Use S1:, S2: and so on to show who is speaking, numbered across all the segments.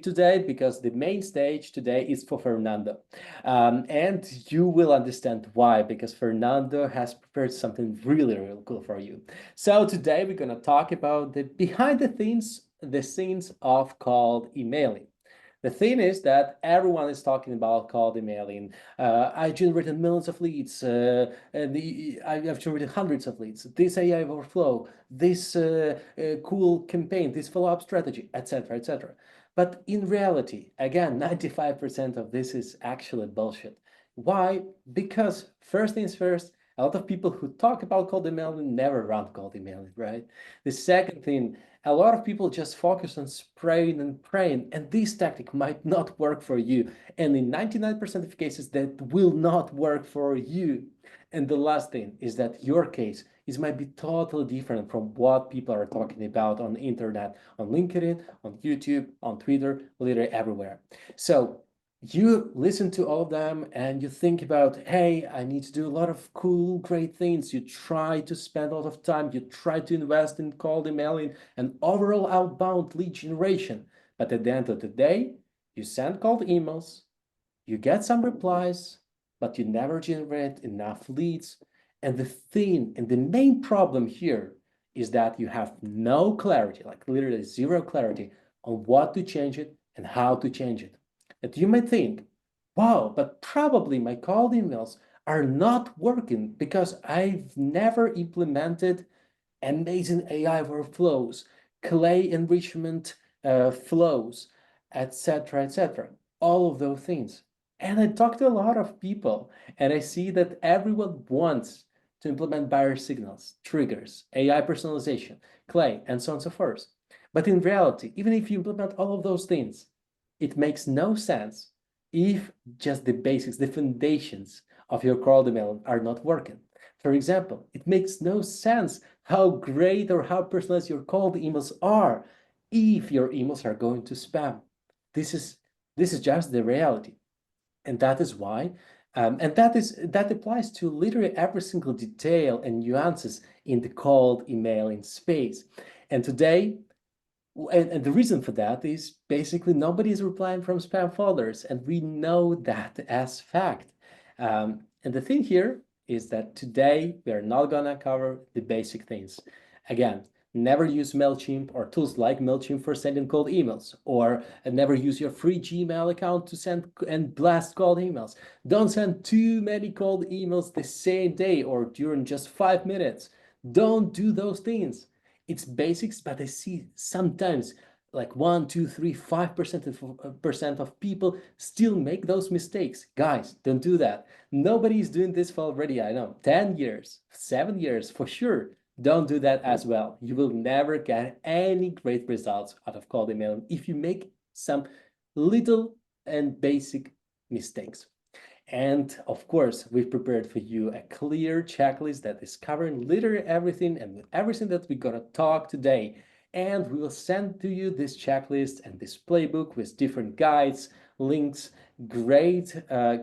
S1: today because the main stage today is for Fernando. And you will understand why, because Fernando has prepared something really, really cool for you. So today we're going to talk about the behind the scenes of cold emailing. The thing is that everyone is talking about cold emailing. I generated millions of leads, I have generated hundreds of leads. This AI overflow, this cool campaign, this follow-up strategy, etc., etc. But in reality, again, 95% of this is actually bullshit. Why? Because first things first, a lot of people who talk about cold emailing never run cold emailing, right? The second thing, a lot of people just focus on spraying and praying, and this tactic might not work for you. And in 99% of cases, that will not work for you. And the last thing is that your case is might be totally different from what people are talking about on the internet, on LinkedIn, on YouTube, on Twitter, literally everywhere. So you listen to all of them and you think about, hey, I need to do a lot of cool, great things. You try to spend a lot of time, you try to invest in cold emailing and overall outbound lead generation. But at the end of the day, you send cold emails, you get some replies, but you never generate enough leads. And the thing and the main problem here is that you have no clarity, like literally zero clarity on what to change it and how to change it. And you might think, wow, but probably my cold emails are not working because I've never implemented amazing AI workflows, clay enrichment flows, etc., etc. All of those things. And I talk to a lot of people, and I see that everyone wants to implement buyer signals, triggers, AI personalization, clay, and so on and so forth. But in reality, even if you implement all of those things, it makes no sense if just the basics, the foundations of your cold email are not working. For example, it makes no sense how great or how personalized your cold emails are if your emails are going to spam. This is just the reality. And that is why, and that applies to literally every single detail and nuances in the cold emailing space. And today, and the reason for that is basically nobody is replying from spam folders, and we know that as fact. And the thing here is that today we are not gonna cover the basic things. Again, never use MailChimp or tools like MailChimp for sending cold emails, or never use your free Gmail account to send and blast cold emails. Don't send too many cold emails the same day or during just 5 minutes. Don't do those things. It's basics, but I see sometimes like 1, 2, 3, 5% of people still make those mistakes. Guys, don't do that. Nobody is doing this for already, I know, 10 years, 7 years for sure. Don't do that as well. You will never get any great results out of cold emailing if you make some little and basic mistakes. And of course, we've prepared for you a clear checklist that is covering literally everything and everything that we're gonna talk today. And we will send to you this checklist and this playbook with different guides, links, great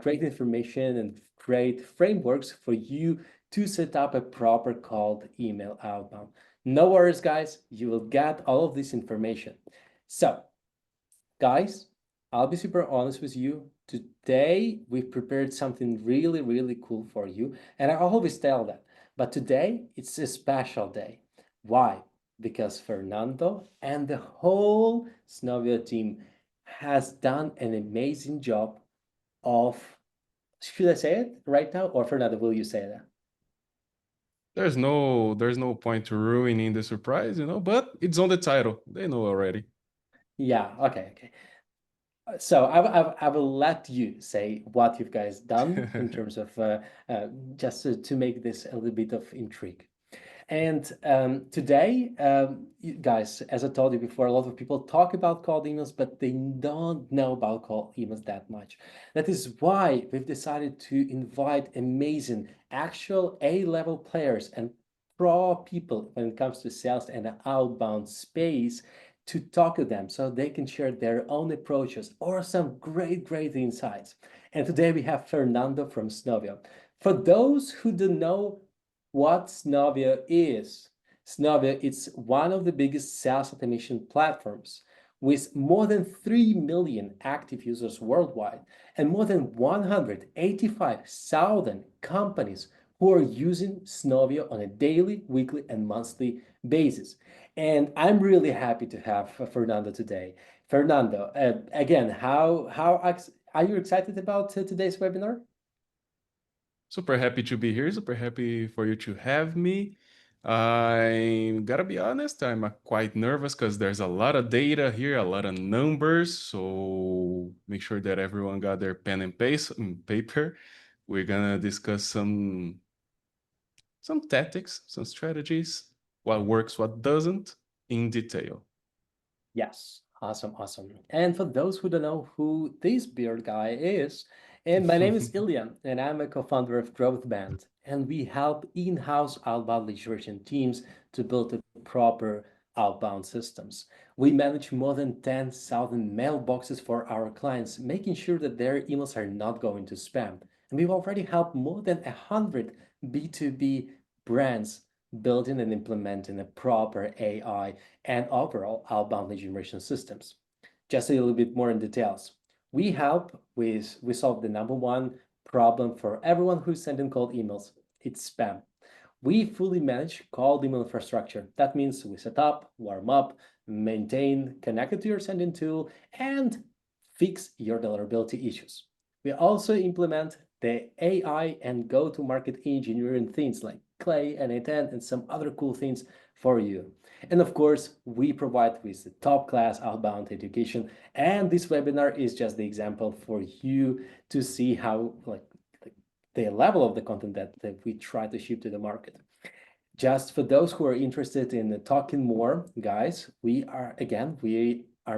S1: information and great frameworks for you to set up a proper cold email outbound. No worries, guys, you will get all of this information. So, guys, I'll be super honest with you. Today, we've prepared something really, really cool for you. And I always tell that. But today, it's a special day. Why? Because Fernando and the whole Snovio team has done an amazing job of, should I say it right now? Or Fernando, will you say that?
S2: There's no point to ruining the surprise, but it's on the title. They know already.
S1: Yeah, okay. So I will let you say what you guys done in terms of just to make this a little bit of intrigue. And today, guys, as I told you before, a lot of people talk about cold emails, but they don't know about cold emails that much. That is why we've decided to invite amazing, actual A-level players and pro people when it comes to sales and the outbound space to talk to them so they can share their own approaches or some great insights. And today we have Fernando from Snovio. For those who don't know what Snovio is, Snovio is one of the biggest sales automation platforms with more than 3 million active users worldwide and more than 185,000 companies who are using Snovio on a daily, weekly, and monthly basis. And I'm really happy to have Fernando today. Fernando, again, are you excited about today's webinar?
S2: Super happy to be here. Super happy for you to have me. I gotta be honest, I'm quite nervous because there's a lot of data here, a lot of numbers. So make sure that everyone got their pen and paper. We're gonna discuss some tactics, some strategies, what works, what doesn't, in detail.
S1: Yes, awesome, awesome. And for those who don't know who this beard guy is, and my name is Ilya, and I'm a co-founder of GrowthBand, and we help in-house outbound lead generation teams to build the proper outbound systems. We manage more than 10,000 mailboxes for our clients, making sure that their emails are not going to spam. And we've already helped more than 100 B2B brands building and implementing a proper AI and overall outbound lead generation systems. Just a little bit more in details. We solve the number one problem for everyone who's sending cold emails. It's spam. We fully manage cold email infrastructure. That means we set up, warm up, maintain, connect it to your sending tool, and fix your deliverability issues. We also implement the AI and go-to-market engineering things like Clay and A10 and some other cool things for you. And of course, we provide with the top class outbound education. And this webinar is just the example for you to see how the level of the content that we try to ship to the market. Just for those who are interested in talking more, guys, we are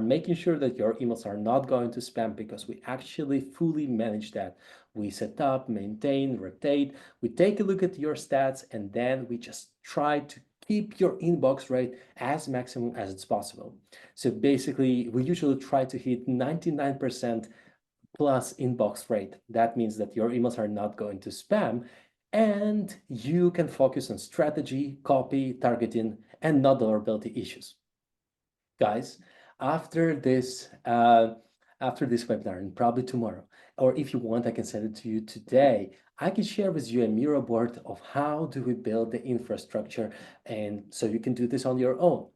S1: making sure that your emails are not going to spam because we actually fully manage that. We set up, maintain, rotate, we take a look at your stats, and then we just try to keep your inbox rate as maximum as it's possible. So basically, we usually try to hit 99% plus inbox rate. That means that your emails are not going to spam and you can focus on strategy, copy, targeting, and not deliverability issues. Guys, after this webinar, and probably tomorrow, or if you want, I can send it to you today. I can share with you a Miro board of how do we build the infrastructure, and so you can do this on your own.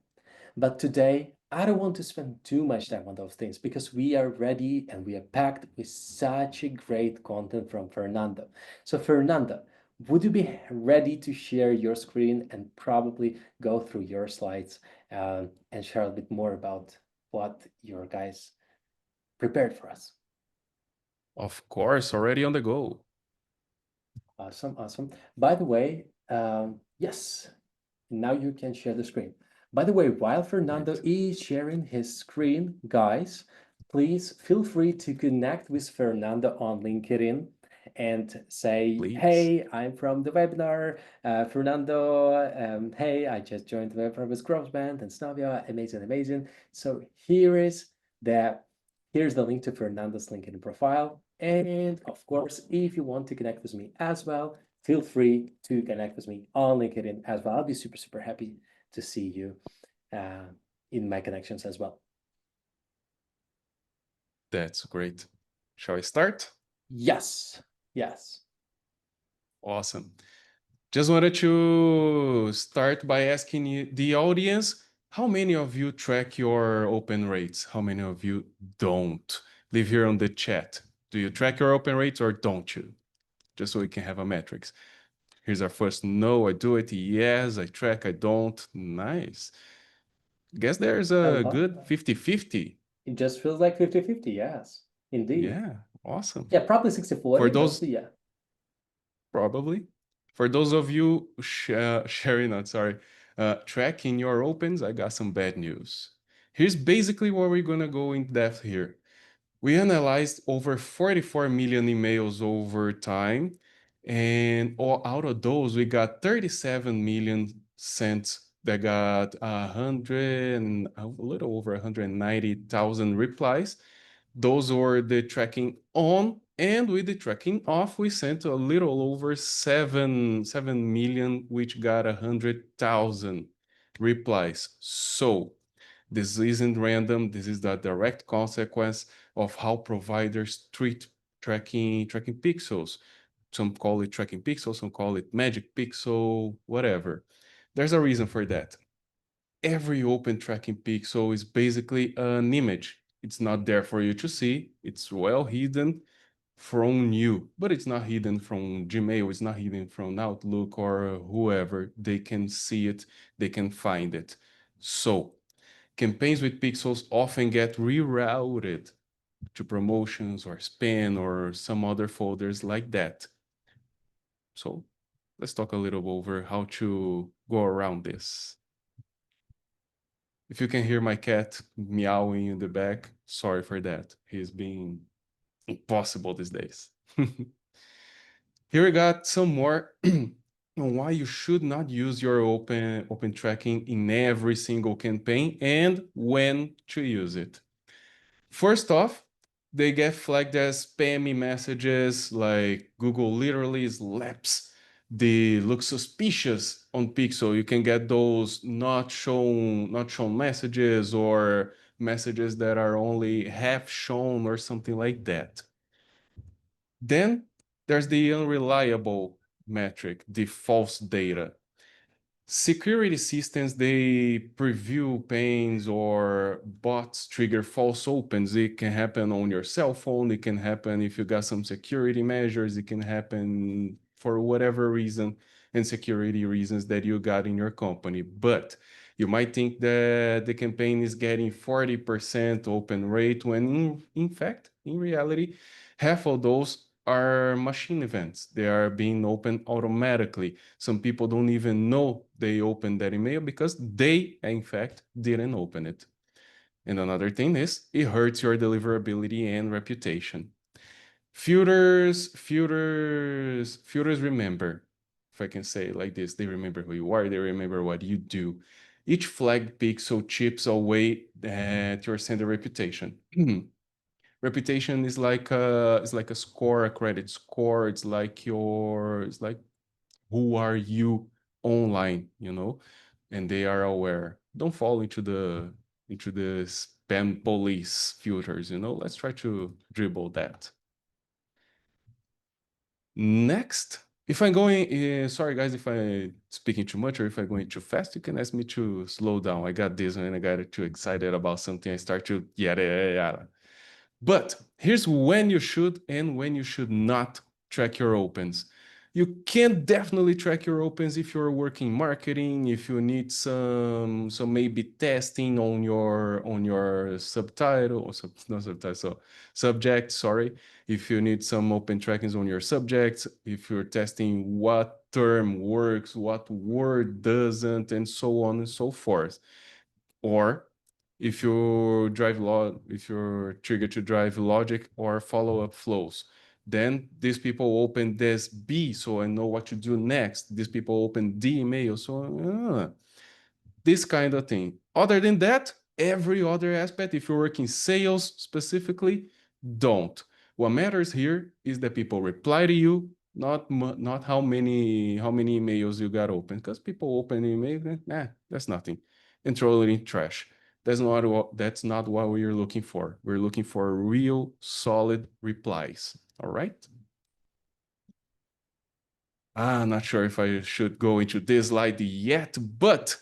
S1: But today, I don't want to spend too much time on those things because we are ready and we are packed with such a great content from Fernando. So Fernando, would you be ready to share your screen and probably go through your slides and share a bit more about what your guys prepared for us?
S2: Of course, already on the go.
S1: Awesome, awesome. By the way, yes, now you can share the screen. By the way, while Fernando
S2: Great.
S1: is sharing his screen, guys, please feel free to connect with Fernando on LinkedIn and say,
S2: Please.
S1: hey, I'm from the webinar, Fernando, hey, I just joined the webinar with GrowthBand and Snovio, amazing, amazing. So here's the link to Fernando's LinkedIn profile. And of course, if you want to connect with me as well, feel free to connect with me on LinkedIn as well. I'll be super, super happy to see you in my connections as well.
S2: That's great. Shall I start?
S1: Yes, yes.
S2: Awesome. Just wanted to start by asking the audience, how many of you track your open rates? How many of you don't? Leave here on the chat. Do you track your open rates or don't you? Just so we can have a metrics. Here's our first no, I do it. Yes, I track, I don't. Nice. Guess there's a good 50-50.
S1: It just feels like 50-50, yes, indeed.
S2: Yeah, awesome.
S1: Yeah, probably 60-40,
S2: For those,
S1: but yeah.
S2: probably. For those of you sharing, not sorry, tracking your opens, I got some bad news. Here's basically what we're gonna go in depth here. We analyzed over 44 million emails over time, and out of those, we got 37 million sent that got a little over 190,000 replies. Those were the tracking on, and with the tracking off, we sent a little over 7 million, which got 100,000 replies. So This isn't random. This is the direct consequence of how providers treat tracking pixels. Some call it tracking pixel, some call it magic pixel, whatever. There's a reason for that. Every open tracking pixel is basically an image. It's not there for you to see. It's well hidden from you, but it's not hidden from Gmail. It's not hidden from Outlook or whoever. They can see it. They can find it. So campaigns with pixels often get rerouted to promotions or spam or some other folders like that. So let's talk a little over how to go around this. If you can hear my cat meowing in the back, sorry for that. He's being impossible these days. Here we got some more on why you should not use your open tracking in every single campaign and when to use it. First off, they get flagged as spammy messages, like Google literally slaps they look suspicious on Pixel. You can get those not shown messages or messages that are only half shown or something like that. Then there's the unreliable metric, the false data. Security systems, they preview pains or bots trigger false opens. It can happen on your cell phone. It can happen if you got some security measures. It can happen for whatever reason and security reasons that you got in your company. But you might think that the campaign is getting 40% open rate when in fact, in reality, half of those are machine events. They are being opened automatically. Some people don't even know they opened that email because they, in fact, didn't open it. And another thing is, it hurts your deliverability and reputation. Filters remember, if I can say it like this, they remember who you are, they remember what you do. Each flagged pixel chips away at your sender reputation. Reputation is like a score, a credit score. It's like who are you online, and they are aware. Don't fall into the spam police filters. Let's try to dribble that. Next, if I'm going, sorry guys, if I'm speaking too much or if I'm going too fast, you can ask me to slow down. I got this and I got too excited about something. I start to yada yada yada. But here's when you should and when you should not track your opens. You can definitely track your opens if you're working marketing, if you need some maybe testing on your subtitle or not subtitle, so subject, sorry. If you need some open trackings on your subjects, if you're testing what term works, what word doesn't, and so on and so forth. Or if you're triggered to drive logic or follow-up flows, then these people open this B, so I know what to do next. These people open D email, so this kind of thing. Other than that, every other aspect, if you're working sales specifically, don't. What matters here is that people reply to you, not how many emails you got open, because people open email, that's nothing, and throw it in trash. That's not what we're looking for. We're looking for real solid replies. All right. I'm not sure if I should go into this slide yet, but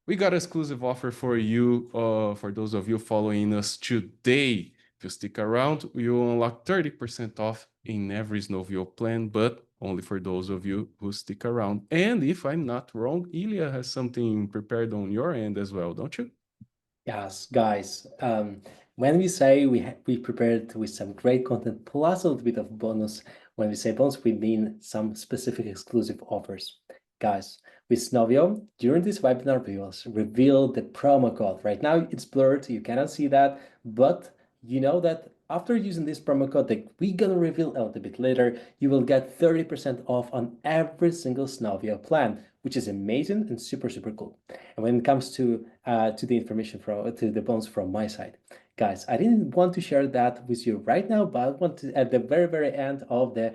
S2: we got an exclusive offer for you, for those of you following us today. If you stick around, you'll unlock 30% off in every Snovio plan, but only for those of you who stick around. And if I'm not wrong, Ilya has something prepared on your end as well, don't you?
S1: Yes, guys. When we say we prepared with some great content plus a little bit of bonus, when we say bonus, we mean some specific exclusive offers. Guys, with Snovio, during this webinar, we will reveal the promo code. Right now, it's blurred, you cannot see that, but you know that after using this promo code that we're gonna reveal a little bit later, you will get 30% off on every single Snovio plan, which is amazing and super, super cool. And when it comes to the information to the bonus from my side, guys, I didn't want to share that with you right now, but I want to at the very, very end of the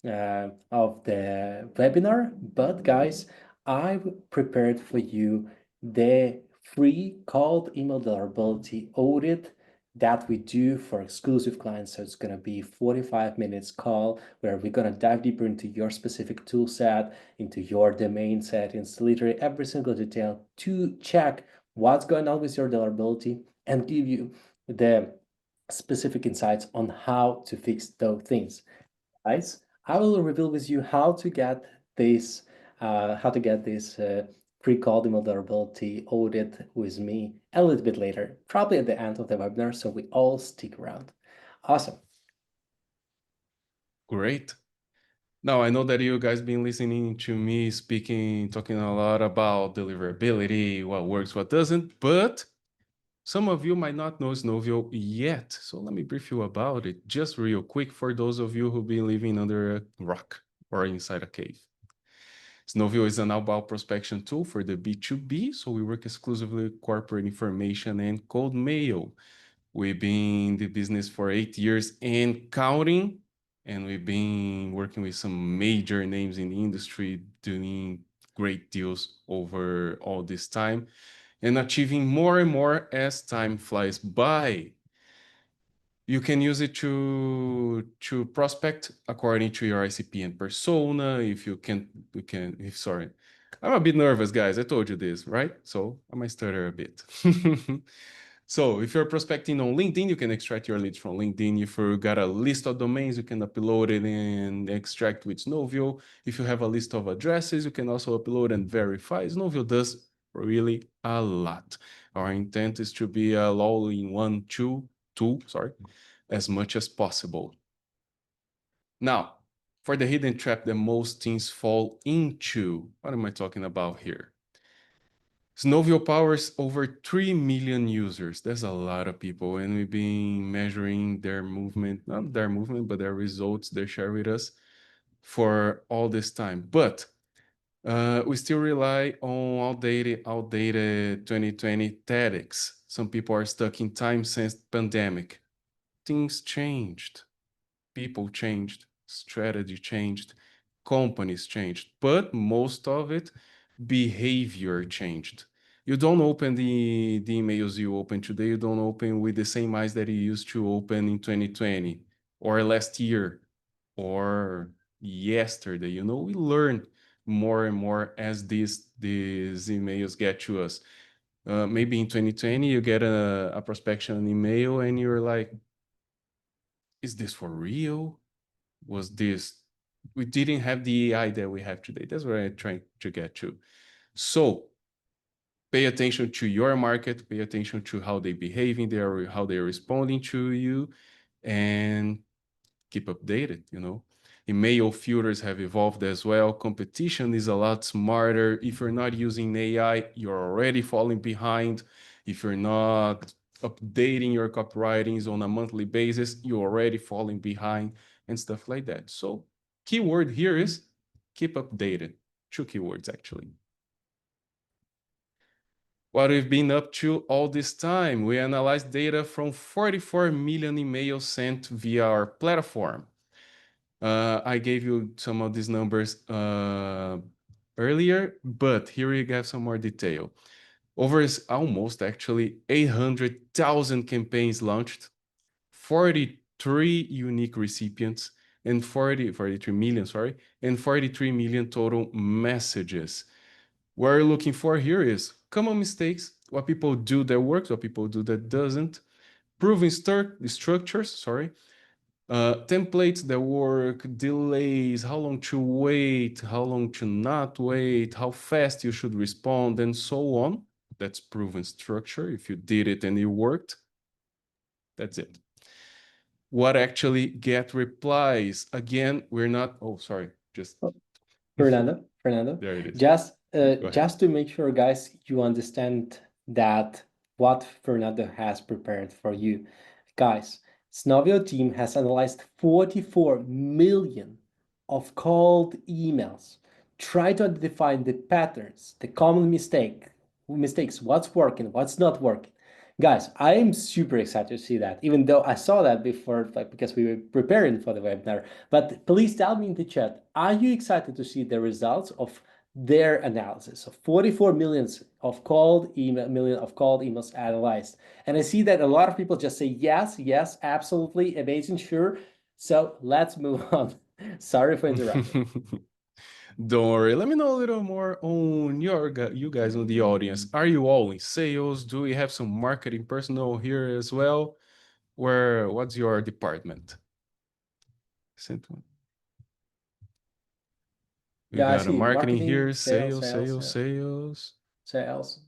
S1: webinar. But guys, I prepared for you the free cold email deliverability audit that we do for exclusive clients. So it's going to be 45 minutes call where we're going to dive deeper into your specific tool set, into your domain settings, literally every single detail to check what's going on with your deliverability and give you the specific insights on how to fix those things. Guys, I will reveal with you how to get this pre-called email durability audit with me a little bit later, probably at the end of the webinar, so we all stick around. Awesome.
S2: Great. Now, I know that you guys been listening to me talking a lot about deliverability, what works, what doesn't, but some of you might not know Snovio yet. So let me brief you about it just real quick for those of you who've been living under a rock or inside a cave. Snovio is an outbound prospection tool for the B2B, so we work exclusively with corporate information and cold mail. We've been in the business for 8 years and counting, and we've been working with some major names in the industry, doing great deals over all this time and achieving more and more as time flies by. You can use it to prospect according to your ICP and persona. If you can, sorry, I'm a bit nervous, guys. I told you this, right? So I might stutter a bit. So if you're prospecting on LinkedIn, you can extract your leads from LinkedIn. If you got a list of domains, you can upload it and extract with Snovio. If you have a list of addresses, you can also upload and verify. Snovio does really a lot. Our intent is to be a all-in-one tool, as much as possible. Now, for the hidden trap that most teams fall into, what am I talking about here? Snovio powers over 3 million users. That's a lot of people, and we've been measuring their movement, not their movement, but their results they share with us for all this time. But we still rely on outdated 2020 tactics. Some people are stuck in time since pandemic. Things changed. People changed, strategy changed, companies changed, but most of it, behavior changed. You don't open the emails you open today, you don't open with the same eyes that you used to open in 2020 or last year or yesterday. You know, we learn more and more as these emails get to us. Maybe in 2020, you get a prospection email and you're like, is this for real? Was this, we didn't have the AI that we have today. That's what I'm trying to get to. So pay attention to your market, pay attention to how they're behaving, how they're responding to you, and keep updated, you know. Email filters have evolved as well. Competition is a lot smarter. If you're not using AI, you're already falling behind. If you're not updating your copywritings on a monthly basis, you're already falling behind and stuff like that. So keyword here is keep updated. 2 keywords, actually. What we've been up to all this time, we analyzed data from 44 million emails sent via our platform. I gave you some of these numbers earlier, but here we have some more detail. Over almost actually 800,000 campaigns launched, 43 unique recipients, and 43 million, sorry, and 43 million total messages. What we're looking for here is common mistakes, what people do that works, what people do that doesn't, proven structures, sorry, templates that work, delays, how long to wait, how long to not wait, how fast you should respond, and so on. That's proven structure. If you did it and it worked, that's it. What actually get replies? Again, we're not, oh, sorry, just
S1: Fernando,
S2: there it is.
S1: just to make sure, guys, you understand that what Fernando has prepared for you. Guys, Snovio team has analyzed 44 million of cold emails. Try to identify the patterns, the common mistakes, what's working, what's not working. Guys, I am super excited to see that, even though I saw that before, like because we were preparing for the webinar. But please tell me in the chat, are you excited to see the results of their analysis. So 44 millions of million of cold emails analyzed. And I see that a lot of people just say, yes, yes, absolutely, amazing, sure. So let's move on. Sorry for interrupting.
S2: Don't worry. Let me know a little more on you guys in the audience. Are you all in sales? Do we have some marketing personnel here as well? What's your department? We
S1: Yeah, I
S2: got a
S1: see
S2: marketing
S1: marketing,
S2: here, sales, sales, sales,
S1: sales.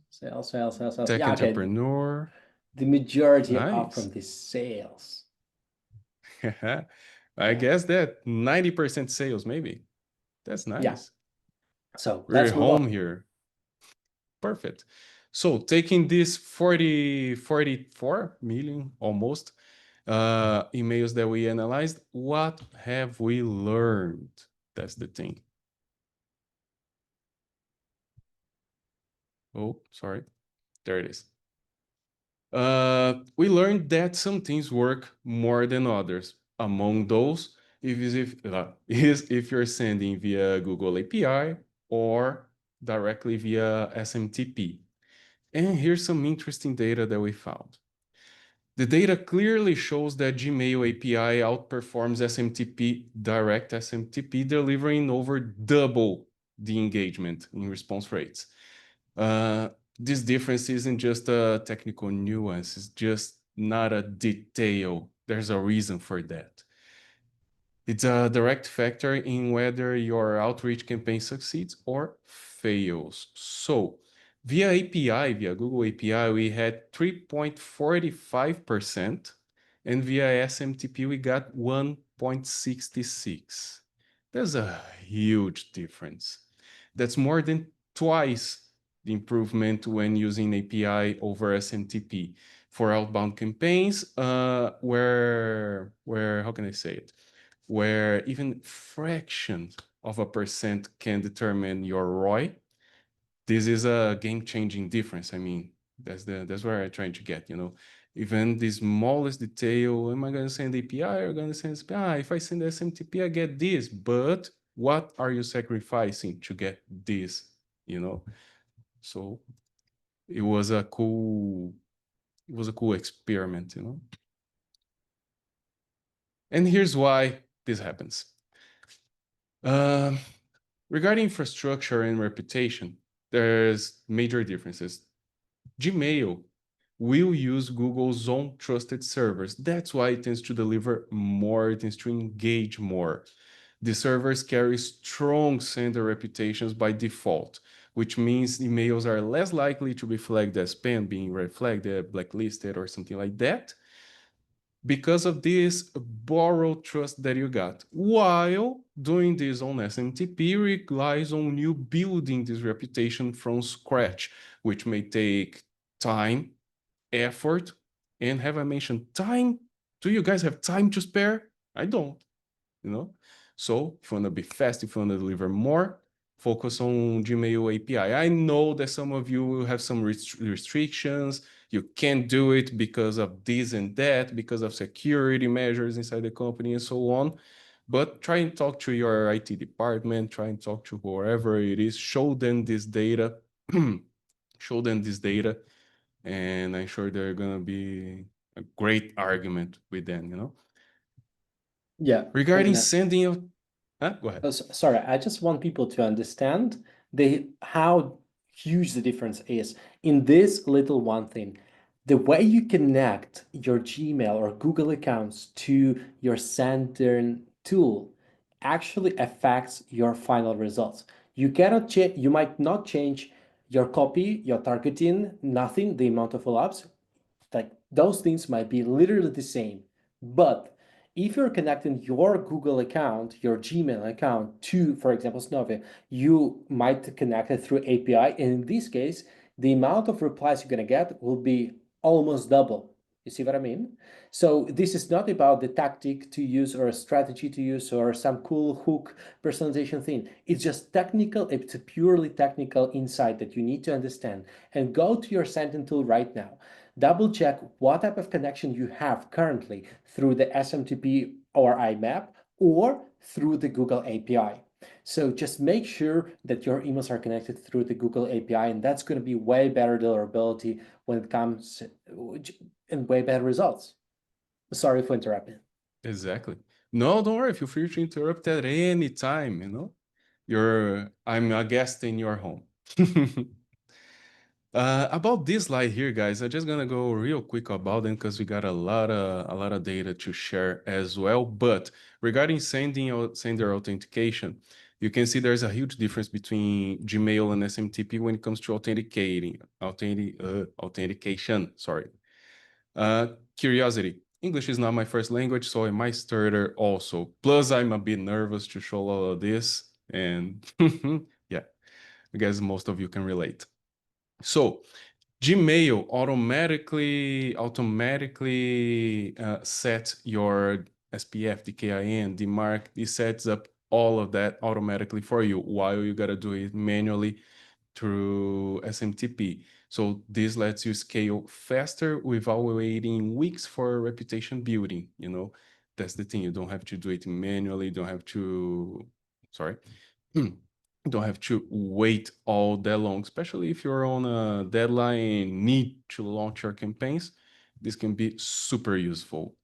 S2: tech
S1: Yeah, okay.
S2: entrepreneur.
S1: The majority are
S2: Nice.
S1: from the sales.
S2: I
S1: Yeah,
S2: guess that 90% sales, maybe. That's
S1: yeah.
S2: nice.
S1: So
S2: We're
S1: let's move on.
S2: home here. Perfect. So taking this 44 million almost emails that we analyzed, what have we learned? That's the thing. Oh, sorry. There it is. We learned that some things work more than others. Among those, is if you're sending via Google API or directly via SMTP. And here's some interesting data that we found. The data clearly shows that Gmail API outperforms SMTP, direct SMTP, delivering over double the engagement in response rates. This difference isn't just a technical nuance, it's just not a detail. There's a reason for that. It's a direct factor in whether your outreach campaign succeeds or fails. So, via API, via Google API, we had 3.45%, and via SMTP, we got 1.66. There's a huge difference. That's more than twice the improvement when using API over SMTP for outbound campaigns, where how can I say it? Where even fractions of a percent can determine your ROI. This is a game-changing difference. I mean, that's where I'm trying to get, you know. Even the smallest detail, am I going to send API or going to send SPI? If I send SMTP, I get this, but what are you sacrificing to get this, you know? So it was a cool experiment, you know. And here's why this happens. Regarding infrastructure and reputation, there's major differences. Gmail will use Google's own trusted servers. That's why it tends to deliver more, it tends to engage more. The servers carry strong sender reputations by default, which means emails are less likely to be flagged as spam, being red flagged, blacklisted, or something like that, because of this borrowed trust that you got. While doing this on SMTP relies on you building this reputation from scratch, which may take time, effort, and have I mentioned time? Do you guys have time to spare? I don't, you know? So if you want to be fast, if you want to deliver more, focus on Gmail API. I know that some of you will have some restrictions. You can't do it because of this and that, because of security measures inside the company and so on. But try and talk to your IT department, try and talk to whoever it is, show them this data, show them this data, and I'm sure they're gonna be a great argument with them, you know?
S1: Yeah,
S2: Regarding sending of, go ahead.
S1: sorry, I just want people to understand how huge the difference is in this little one thing. The way you connect your Gmail or Google accounts to your Sender tool actually affects your final results. You cannot change, you might not change your copy, your targeting, nothing, the amount of follow-ups. Like those things might be literally the same, but if you're connecting your Google account, your Gmail account to, for example, Snovio, you might connect it through API. And in this case, the amount of replies you're going to get will be almost double. You see what I mean? So this is not about the tactic to use or a strategy to use or some cool hook personalization thing. It's just technical. It's a purely technical insight that you need to understand. And go to your Sending tool right now. Double check what type of connection you have currently through the SMTP or IMAP or through the Google API. So just make sure that your emails are connected through the Google API, and that's going to be way better deliverability when it comes and way better results. Sorry for interrupting.
S2: Exactly. No, don't worry. Feel free to interrupt at any time, you know. I'm a guest in your home. About this slide here, guys, I'm just gonna go real quick about them because we got a lot of data to share as well. But regarding sender authentication, you can see there's a huge difference between Gmail and SMTP when it comes to authentication. Sorry. Curiosity. English is not my first language, so I might stutter also. Plus, I'm a bit nervous to show all of this, and yeah, I guess most of you can relate. So Gmail automatically sets your SPF, DKIN, DMARC. It sets up all of that automatically for you, while you gotta do it manually through SMTP. So this lets you scale faster without waiting weeks for reputation building. You know, that's the thing. You don't have to do it manually. You don't have to, sorry. Don't have to wait all that long, especially if you're on a deadline, need to launch your campaigns. This can be super useful.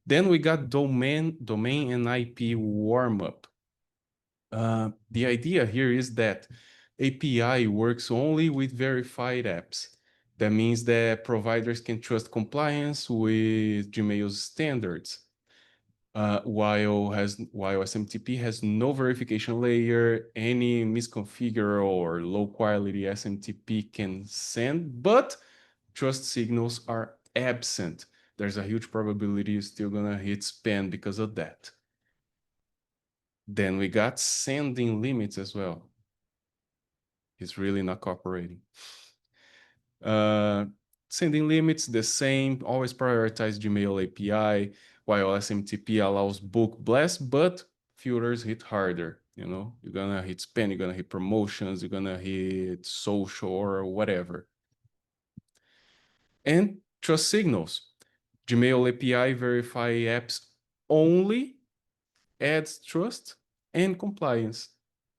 S2: Then we got domain and IP warm-up. The idea here is that API works only with verified apps. That means that providers can trust compliance with Gmail's standards. While SMTP has no verification layer, any misconfigure or low quality SMTP can send, but trust signals are absent. There's a huge probability you're still gonna hit spam because of that. Then we got sending limits as well. It's really not cooperating. Sending limits, the same, always prioritize Gmail API, while SMTP allows bulk blast, but filters hit harder. You know, you're gonna hit spam, you're gonna hit promotions, you're gonna hit social or whatever. And trust signals. Gmail API verify apps only, adds trust and compliance,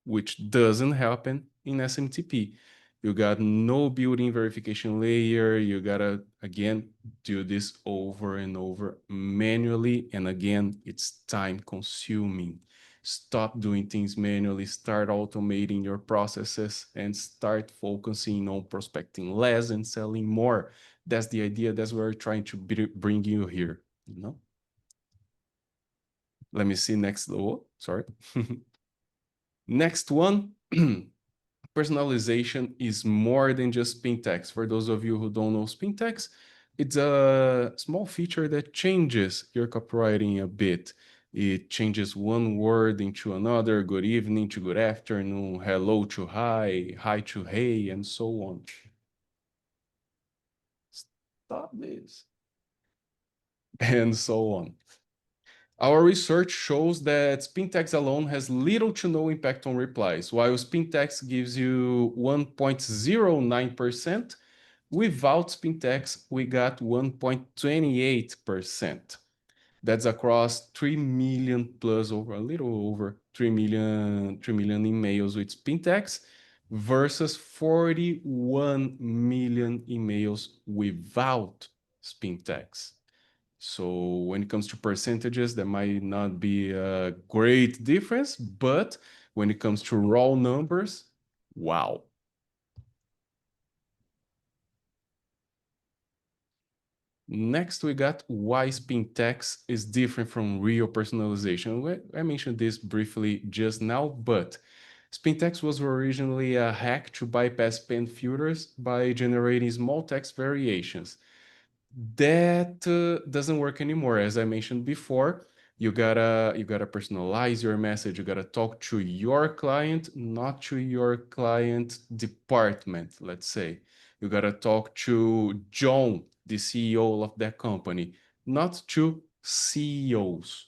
S2: which doesn't happen in SMTP. You got no built-in verification layer. You gotta, again, do this over and over manually. And again, it's time consuming. Stop doing things manually, start automating your processes, and start focusing on prospecting less and selling more. That's the idea. That's what we're trying to bring you here, you know? Let me see next. Oh, sorry. Next one. Personalization is more than just spin text. For those of you who don't know spin text, it's a small feature that changes your copywriting a bit. It changes one word into another, good evening to good afternoon, hello to hi, hi to hey, and so on. Stop this. And so on. Our research shows that spin text alone has little to no impact on replies, while spin text gives you 1.09%. Without spin text, we got 1.28%. That's across 3 million plus over a little over 3 million emails with spin text versus 41 million emails without spin text. So when it comes to percentages, there might not be a great difference, but when it comes to raw numbers, wow. Next, we got why spin text is different from real personalization. I mentioned this briefly just now, but spin text was originally a hack to bypass spam filters by generating small text variations. That doesn't work anymore. As I mentioned before, you gotta personalize your message. You gotta talk to your client, not to your client department, let's say. You gotta talk to John, the CEO of that company, not to CEOs.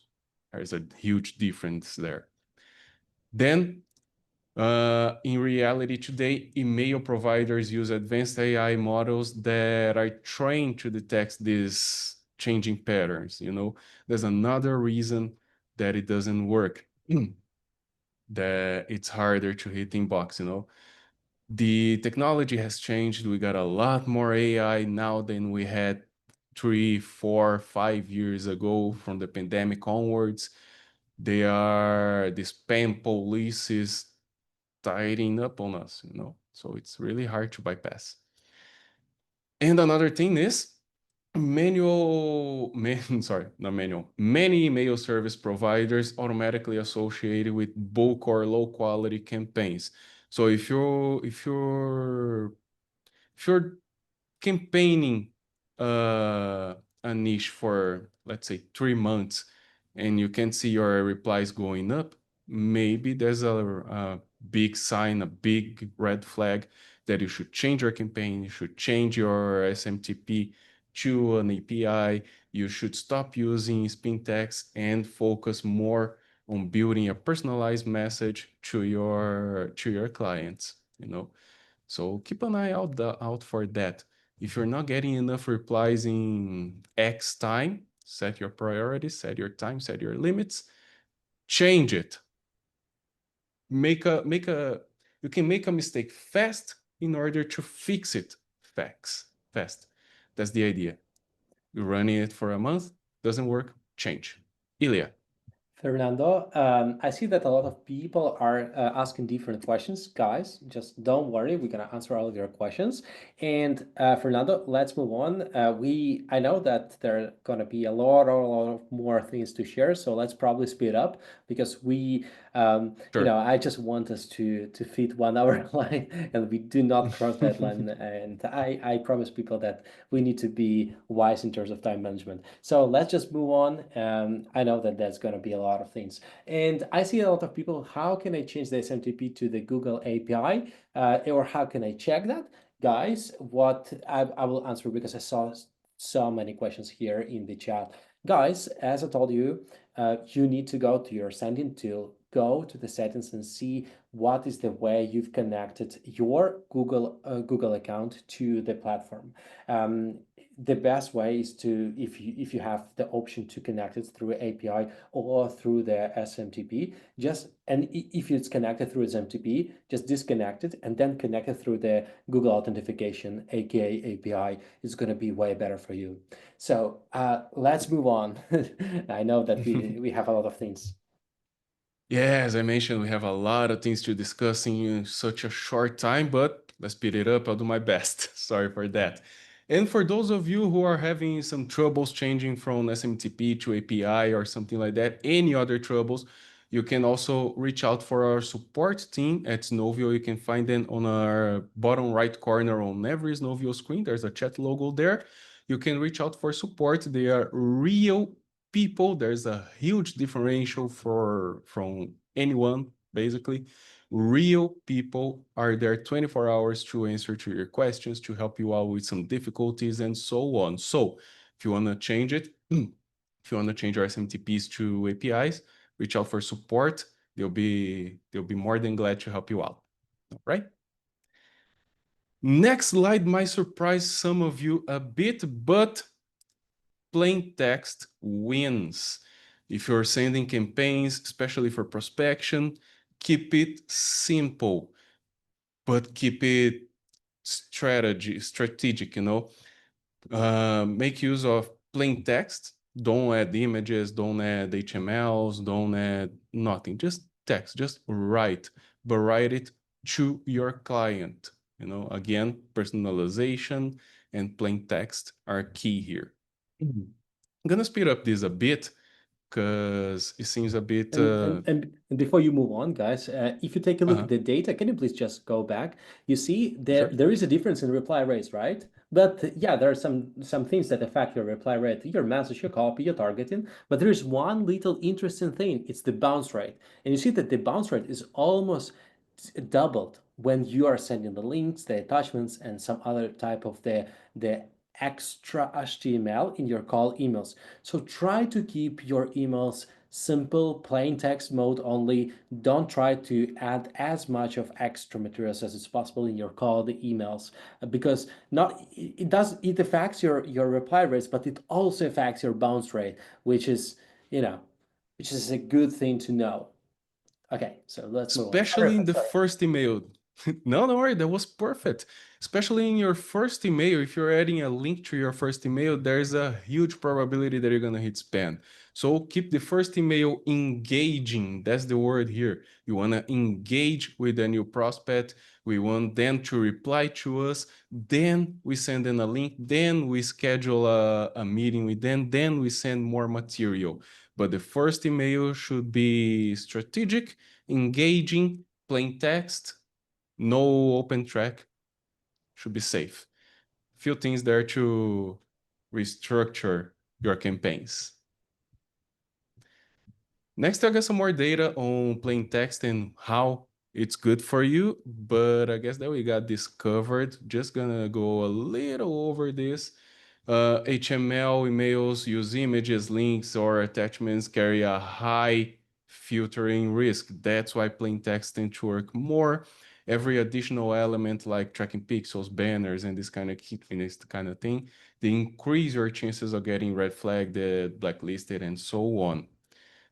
S2: There's a huge difference there. Then in reality today, email providers use advanced AI models that are trained to detect these changing patterns. You know, there's another reason that it doesn't work. that it's harder to hit inbox, you know. The technology has changed. We got a lot more AI now than we had 3, 4, 5 years ago from the pandemic onwards. The spam police is tightening up on us, you know, so it's really hard to bypass. And another thing is sorry, not manual. Many email service providers automatically associated with bulk or low quality campaigns. So if you're campaigning a niche for, let's say, 3 months, and you can see your replies going up, maybe there's a big sign, a big red flag that you should change your campaign, you should change your SMTP to an API, you should stop using spin text and focus more on building a personalized message to your clients, you know. So keep an eye out for that. If you're not getting enough replies in X time, set your priorities, set your time, set your limits, change it. You can make a mistake fast in order to fix it fast. That's the idea. You're running it for a month, doesn't work, change. Ilya.
S1: Fernando, I see that a lot of people are asking different questions. Guys, just don't worry, we're gonna answer all of your questions. And Fernando, let's move on. I know that there are gonna be a lot of more things to share, so let's probably speed up because
S2: Sure.
S1: I just want us to fit 1 hour line, and we do not cross that line. And I promise people that we need to be wise in terms of time management. So let's just move on. I know that there's going to be a lot of things. And I see a lot of people, how can I change the SMTP to the Google API? Or how can I check that? Guys, what I will answer because I saw so many questions here in the chat. Guys, as I told you, you need to go to your sending tool, go to the settings and see what is the way you've connected your Google account to the platform. The best way is to, if you have the option to connect it through API or through the SMTP, if it's connected through SMTP, just disconnect it and then connect it through the Google authentication, aka API. Is going to be way better for you. So let's move on. I know that we have a lot of things.
S2: Yeah, as I mentioned, we have a lot of things to discuss in such a short time, but let's speed it up. I'll do my best. Sorry for that. And for those of you who are having some troubles changing from SMTP to API or something like that, any other troubles, you can also reach out for our support team at Snovio. You can find them on our bottom right corner on every Snovio screen. There's a chat logo there. You can reach out for support. They are real people. There's a huge differential from anyone, basically. Real people are there 24 hours to answer to your questions, to help you out with some difficulties and so on. So if you want to change it, if you want to change your SMTPs to APIs, reach out for support. They'll be more than glad to help you out. All right. Next slide might surprise some of you a bit, but plain text wins. If you're sending campaigns, especially for prospection, keep it simple, but keep it strategic, you know. Make use of plain text. Don't add images, don't add HTMLs, don't add nothing. Just text, just write, but write it to your client. You know, again, personalization and plain text are key here. Mhm. I'm gonna speed up this a bit because it seems a bit.
S1: And before you move on, guys, if you take a look
S2: Uh-huh,
S1: at the data, can you please just go back? You see
S2: sure.
S1: there is a difference in reply rates, right? But yeah, there are some things that affect your reply rate, your message, your copy, your targeting. But there is one little interesting thing. It's the bounce rate, and you see that the bounce rate is almost doubled when you are sending the links, the attachments, and some other type of the extra HTML in your call emails. So try to keep your emails simple, plain text mode only. Don't try to add as much of extra materials as is possible in your call, the emails, because not it affects your reply rates, but it also affects your bounce rate, which is which is a good thing to know. Okay, so let's move on.
S2: Especially in the
S1: Sorry.
S2: first email. No, don't worry, that was perfect. Especially in your first email, if you're adding a link to your first email, there's a huge probability that you're gonna hit spam. So keep the first email engaging. That's the word here. You wanna engage with a new prospect. We want them to reply to us. Then we send them a link. Then we schedule a meeting with them. Then we send more material. But the first email should be strategic, engaging, plain text, no open track, should be safe. Few things there to restructure your campaigns. Next, I got some more data on plain text and how it's good for you, but I guess that we got this covered. Just gonna go a little over this. HTML emails use images, links, or attachments carry a high filtering risk. That's why plain text tend to work more. Every additional element like tracking pixels, banners, and this kind of thing, they increase your chances of getting red flagged, blacklisted, and so on.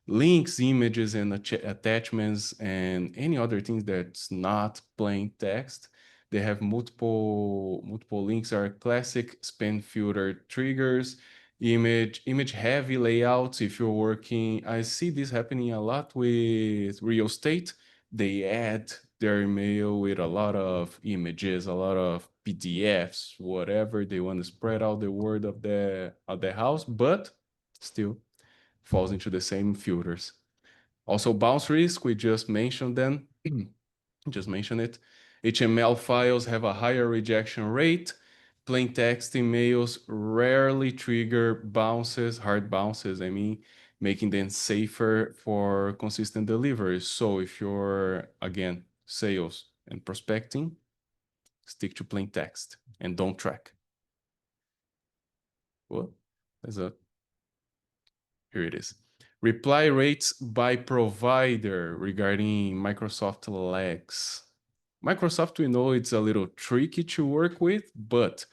S2: Links, images, and attachments, and any other things that's not plain text. They have multiple links are classic spam filter triggers, image heavy layouts. If you're working, I see this happening a lot with real estate. They add their email with a lot of images, a lot of PDFs, whatever they want to spread out the word of the house, but still falls into the same filters. Also, bounce risk, we just mentioned them, just mentioned it. HTML files have a higher rejection rate. Plain text emails rarely trigger bounces, hard bounces, I mean, making them safer for consistent deliveries. So if you're, again, sales and prospecting, stick to plain text and don't track. Well, there's a here it is. Reply rates by provider regarding Microsoft lags. Microsoft, we know it's a little tricky to work with, but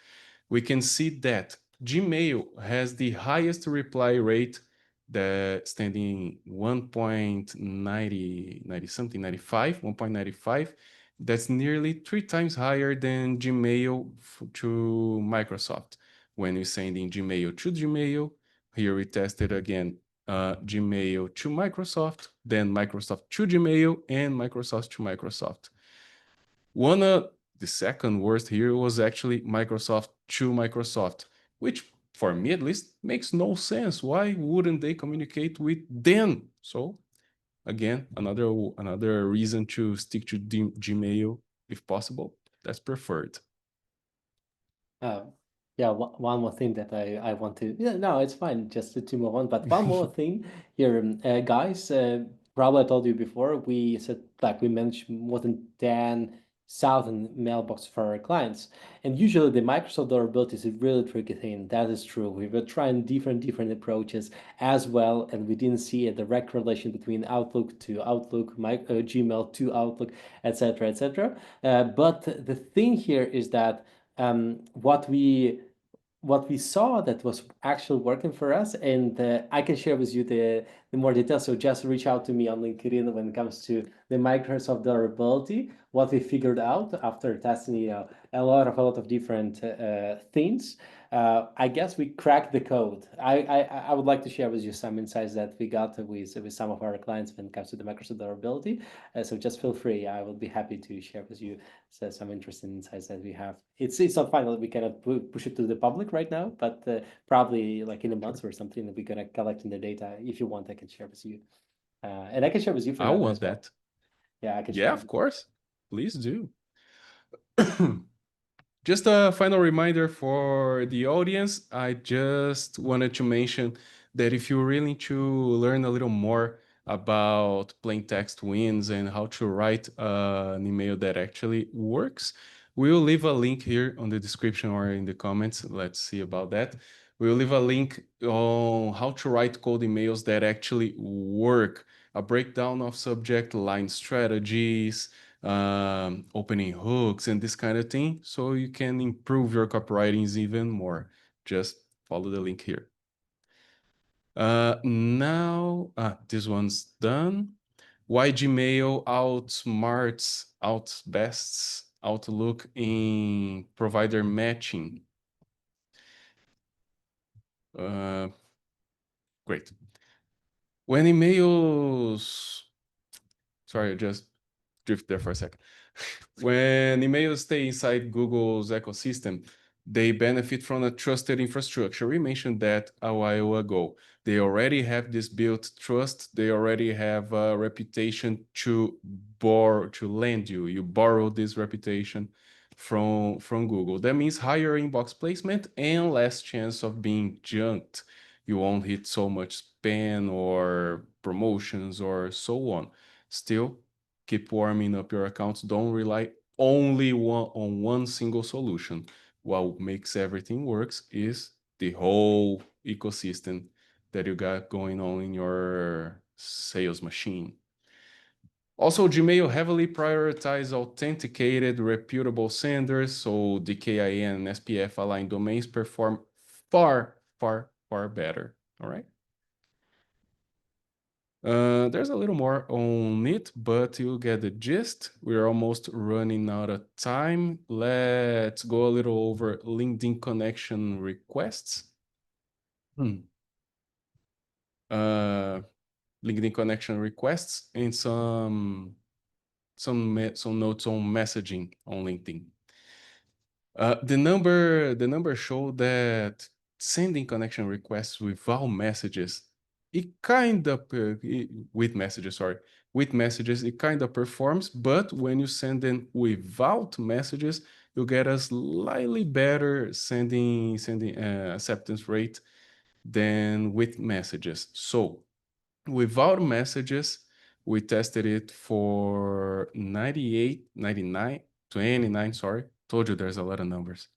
S2: we can see that Gmail has the highest reply rate, that standing 1.90 something, 95, 1.95. That's nearly 3 times higher than Gmail to Microsoft. When you send in Gmail to Gmail, here we tested again Gmail to Microsoft, then Microsoft to Gmail, and Microsoft to Microsoft. One of the second worst here was actually Microsoft to Microsoft, which for me at least makes no sense. Why wouldn't they communicate with them? So again, another reason to stick to Gmail if possible. That's preferred.
S1: Uh, yeah, one more thing that I want to, yeah, no, it's fine just to move on. But one more thing here, guys, probably I told you before, we said like we manage more than 10,000 mailbox for our clients. And usually the Microsoft Deliverability is a really tricky thing. That is true. We were trying different approaches as well, and we didn't see a direct relation between Outlook to Outlook, Gmail to Outlook, etc., etc. But the thing here is that what we saw that was actually working for us, and I can share with you the more details. So just reach out to me on LinkedIn when it comes to the Microsoft Deliverability. What we figured out after testing, a lot of different things. I guess we cracked the code. I would like to share with you some insights that we got with some of our clients when it comes to the Microsoft Deliverability. So just feel free. I will be happy to share with you some interesting insights that we have. It's not final. We cannot push it to the public right now, but probably like in a month or something, we're gonna collect the data. If you want, I can share with you, and I can share with you,
S2: I
S1: Fernando,
S2: want
S1: as well.
S2: that.
S1: Yeah, I can
S2: Yeah,
S1: share
S2: of
S1: with
S2: course. Please do. Just a final reminder for the audience. I just wanted to mention that if you're willing to learn a little more about plain text wins and how to write an email that actually works, we'll leave a link here on the description or in the comments. Let's see about that. We'll leave a link on how to write cold emails that actually work, a breakdown of subject line strategies, opening hooks and this kind of thing, so you can improve your copywritings even more. Just follow the link here. Now, this one's done. Why Gmail outbests Outlook in provider matching. Great. When emails, sorry, I just drift there for a second. When emails stay inside Google's ecosystem, they benefit from a trusted infrastructure. We mentioned that a while ago. They already have this built trust. They already have a reputation to lend you. You borrow this reputation from Google. That means higher inbox placement and less chance of being junked. You won't hit so much spam or promotions or so on. Still, keep warming up your accounts. Don't rely only on one single solution. What makes everything works is the whole ecosystem that you got going on in your sales machine. Also, Gmail heavily prioritizes authenticated, reputable senders, so the KIN and SPF aligned domains perform far, far, far better. All right. There's a little more on it, but you get the gist. We're almost running out of time. Let's go a little over LinkedIn connection requests. Uh, LinkedIn connection requests and some notes on messaging on LinkedIn. The number show that sending connection requests without messages, it kind of with messages, sorry, with messages, it kind of performs, but when you send them without messages, you get a slightly better sending acceptance rate than with messages. So without messages, we tested it for 98, 99, 29, sorry. Told you there's a lot of numbers.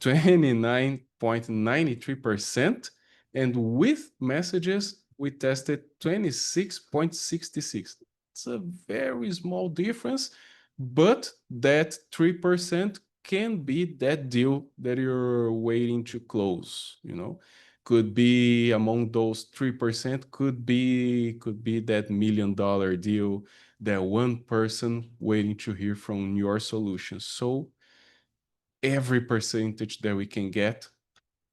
S2: 29.93%. And with messages, we tested 26.66. It's a very small difference, but that 3% can be that deal that you're waiting to close, could be among those 3%, could be that $1 million deal, that one person waiting to hear from your solution. So every percentage that we can get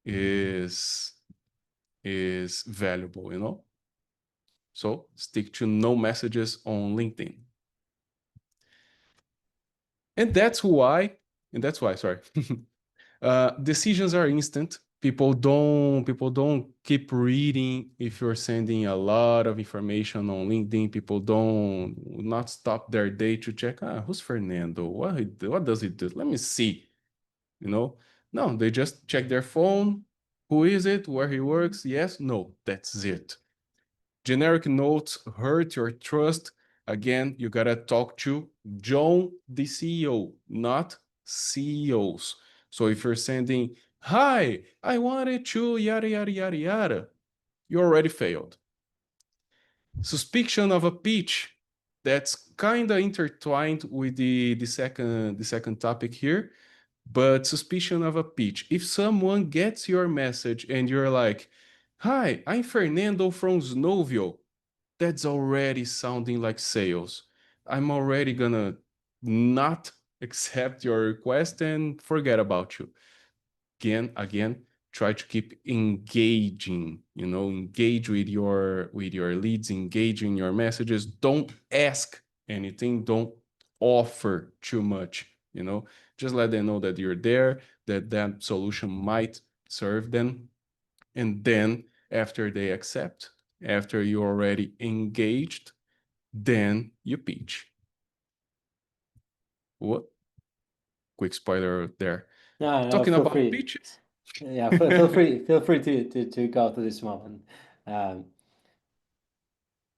S2: is valuable. So stick to no messages on LinkedIn. And that's why, sorry, decisions are instant. People don't keep reading if you're sending a lot of information on LinkedIn. People don't not stop their day to check, who's Fernando? What does he do? Let me see. No, they just check their phone. Who is it? Where he works? Yes, no, that's it. Generic notes hurt your trust. Again, you gotta talk to John, the CEO, not CEOs. So if you're sending, hi, I wanted to yada, yada, yada, yada, you already failed. Suspicion of a pitch, that's kind of intertwined with the second topic here, but suspicion of a pitch. If someone gets your message and you're like, hi, I'm Fernando from Snovio, that's already sounding like sales. I'm already gonna not accept your request and forget about you. Again, try to keep engaging, engage with your leads, engage in your messages. Don't ask anything, don't offer too much, just let them know that you're there, that solution might serve them. And then after they accept, after you already engaged, then you pitch. What? Quick spoiler there.
S1: No, no,
S2: Talking
S1: feel
S2: about
S1: free.
S2: pitches.
S1: Yeah, feel free to go to this moment.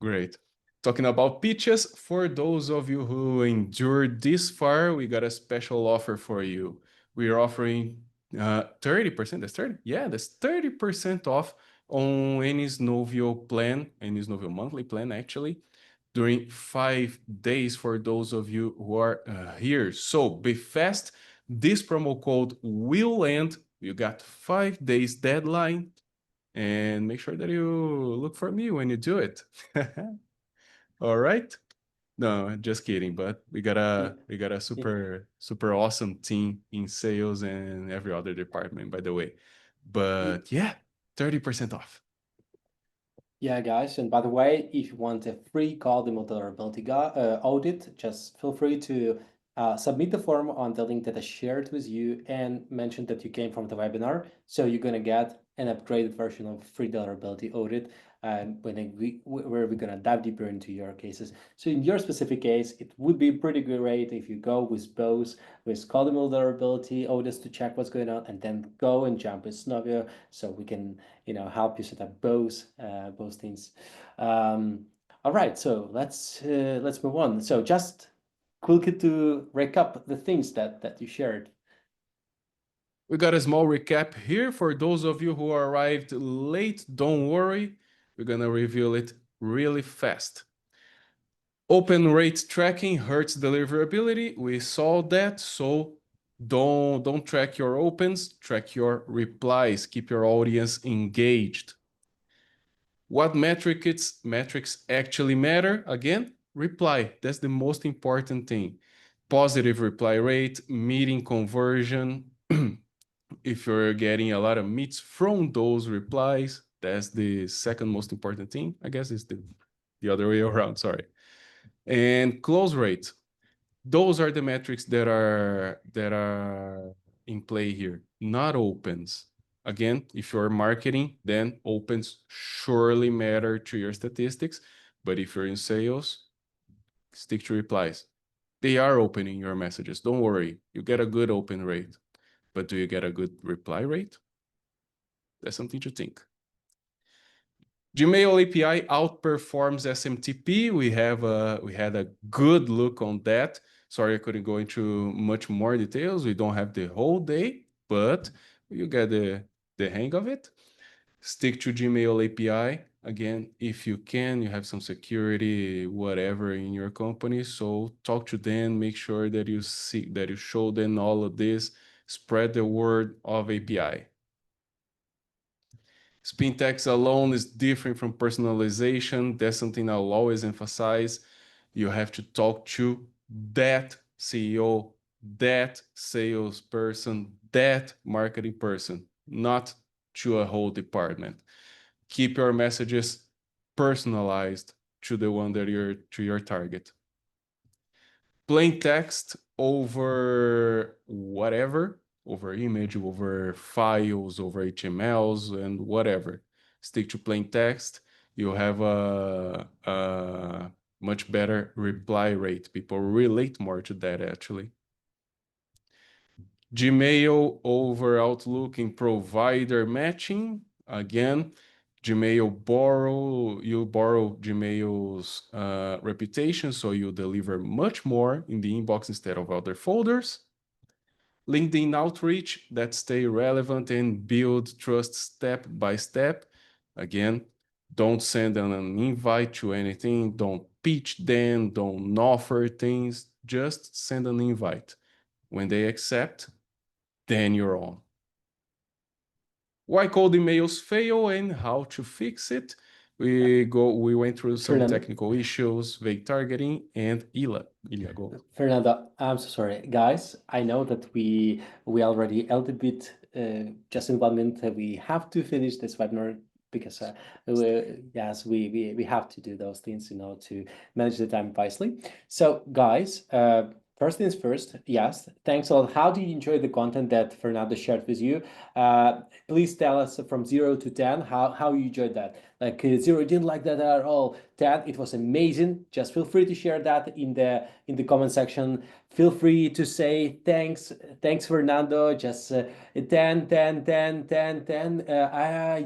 S2: Great. Talking about pitches, for those of you who endured this far, we got a special offer for you. We are offering 30%. That's 30? Yeah, that's 30% off on any Snovio plan, any Snovio monthly plan, actually, during 5 days for those of you who are here. So be fast. This promo code will end. You got 5 days deadline, and make sure that you look for me when you do it. All right. No, just kidding. But we got
S1: Yeah.
S2: a super awesome team in sales and every other department, by the way.
S1: Yeah.
S2: But yeah, 30% off.
S1: Yeah, guys, and by the way, if you want a free call the deliverability audit, just feel free to submit the form on the link that I shared with you and mention that you came from the webinar. So you're gonna get an upgraded version of free deliverability audit, and where we're gonna dive deeper into your cases. So in your specific case, it would be pretty great if you go with both with call the deliverability audits to check what's going on, and then go and jump with Snovio, so we can help you set up both things. All right, so let's move on. So just quickly to recap the things that you shared.
S2: We got a small recap here for those of you who arrived late. Don't worry, we're gonna reveal it really fast. Open rate tracking hurts deliverability. We saw that, so don't track your opens, track your replies. Keep your audience engaged. What metrics actually matter? Again, reply. That's the most important thing. Positive reply rate, meeting conversion. If you're getting a lot of meets from those replies, that's the second most important thing. I guess it's the other way around, sorry. And close rate. Those are the metrics that are in play here, not opens. Again, if you're marketing, then opens surely matter to your statistics. But if you're in sales, stick to replies. They are opening your messages. Don't worry, you get a good open rate. But do you get a good reply rate? That's something to think. Gmail API outperforms SMTP. We had a good look on that. Sorry, I couldn't go into much more details. We don't have the whole day, but you get the hang of it. Stick to Gmail API. Again, if you can, you have some security, whatever in your company. So talk to them, make sure that you show them all of this, spread the word of API. Spin text alone is different from personalization. That's something I'll always emphasize. You have to talk to that CEO, that salesperson, that marketing person, not to a whole department. Keep your messages personalized to the one that you're to your target. Plain text over whatever, over image, over files, over HTMLs, and whatever. Stick to plain text. You have a much better reply rate. People relate more to that, actually. Gmail over Outlook in provider matching. Again, you borrow Gmail's reputation, so you deliver much more in the inbox instead of other folders. LinkedIn outreach that stay relevant and build trust step by step. Again, don't send an invite to anything. Don't pitch them. Don't offer things. Just send an invite. When they accept, then you're on. Why cold emails fail and how to fix it. We went through some
S1: Fernando.
S2: technical issues, vague targeting, and Ilya, go.
S1: Fernando, I'm so sorry, guys. I know that we already a little bit just in 1 minute. We have to finish this webinar because yes, we have to do those things, to manage the time wisely. So, guys, first things first. Yes, thanks a lot. How did you enjoy the content that Fernando shared with you? Please tell us from 0 to 10 how you enjoyed that. Like 0, didn't like that at all. 10, it was amazing. Just feel free to share that in the comment section. Feel free to say thanks Fernando. Just 10, 10, 10, 10, 10.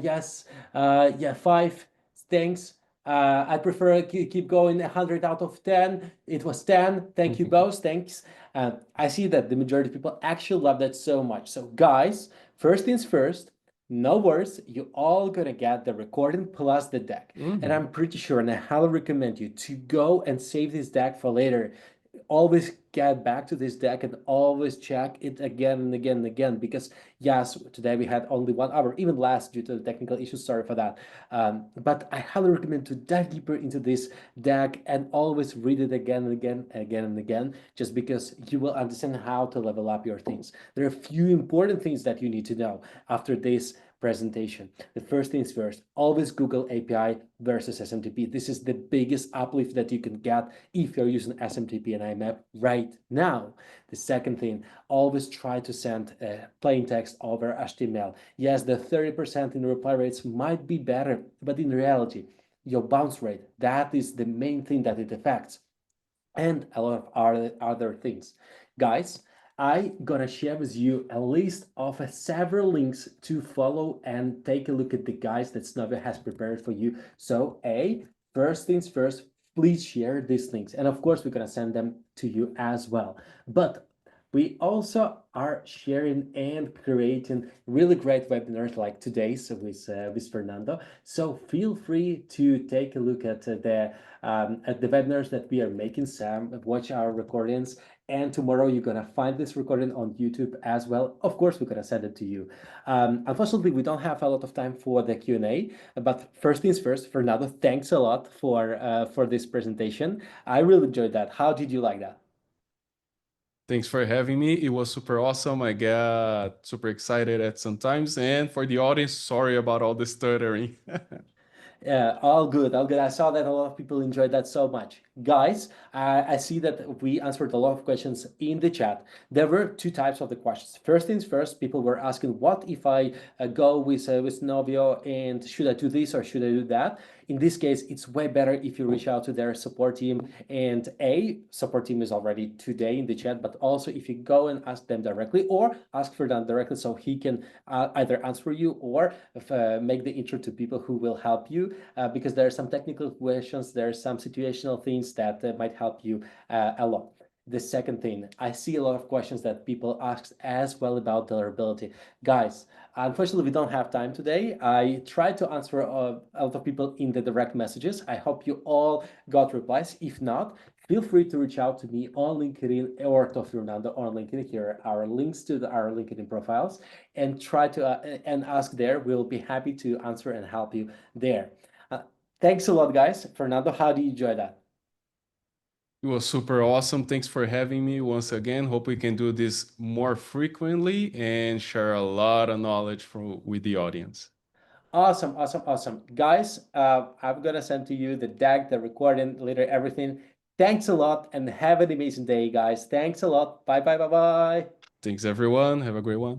S1: Yes, yeah, 5. Thanks. I prefer keep going 100 out of 10. It was 10. Thank you both. Thanks. I see that the majority of people actually love that so much. So guys, first things first, no worries, you all gonna get the recording plus the deck. And I'm pretty sure, and I highly recommend you to go and save this deck for later. always get back to this deck and always check it again and again and again, because yes, today we had only 1 hour, even less due to the technical issues, sorry for that. But I highly recommend to dive deeper into this deck and always read it again and again and again and again, just because you will understand how to level up your things. There are a few important things that you need to know after this presentation. The first things first, always Google API versus SMTP. This is the biggest uplift that you can get if you're using SMTP and IMAP right now. The second thing, always try to send plain text over HTML. Yes, the 30% in reply rates might be better, but in reality, your bounce rate, that is the main thing that it affects, and a lot of other things. Guys, I gonna share with you a list of several links to follow and take a look at the guides that Snovio has prepared for you. So first things first, please share these links. And of course, we're gonna send them to you as well. But we also are sharing and creating really great webinars like today's with Fernando. So feel free to take a look at the webinars that we are making. Sam, watch our recordings, and tomorrow you're gonna find this recording on YouTube as well. Of course, we're gonna send it to you. Unfortunately, we don't have a lot of time for the Q&A, but first things first, Fernando, thanks a lot for this presentation. I really enjoyed that. How did you like that?
S2: Thanks for having me. It was super awesome. I got super excited at some times. And for the audience, sorry about all the stuttering.
S1: Yeah, all good, all good. I saw that a lot of people enjoyed that so much. Guys, I see that we answered a lot of questions in the chat. There were two types of the questions. First things first, people were asking, what if I go with Snovio, and should I do this or should I do that? In this case, it's way better if you reach out to their support team, and support team is already today in the chat, but also if you go and ask them directly or ask for them directly, so he can either answer you or make the intro to people who will help you, because there are some technical questions, there are some situational things that might help you a lot. The second thing, I see a lot of questions that people ask as well about deliverability. Guys, unfortunately, we don't have time today. I tried to answer a lot of people in the direct messages. I hope you all got replies. If not, feel free to reach out to me on LinkedIn or to Fernando on LinkedIn. Here are our links to our LinkedIn profiles, and try to and ask there. We'll be happy to answer and help you there. Thanks a lot, guys. Fernando, how do you enjoy that?
S2: It was super awesome. Thanks for having me once again. Hope we can do this more frequently and share a lot of knowledge with the audience.
S1: Awesome, awesome, awesome. Guys, I'm gonna send to you the deck, the recording, later, everything. Thanks a lot and have an amazing day, guys. Thanks a lot. Bye, bye, bye, bye.
S2: Thanks, everyone. Have a great one.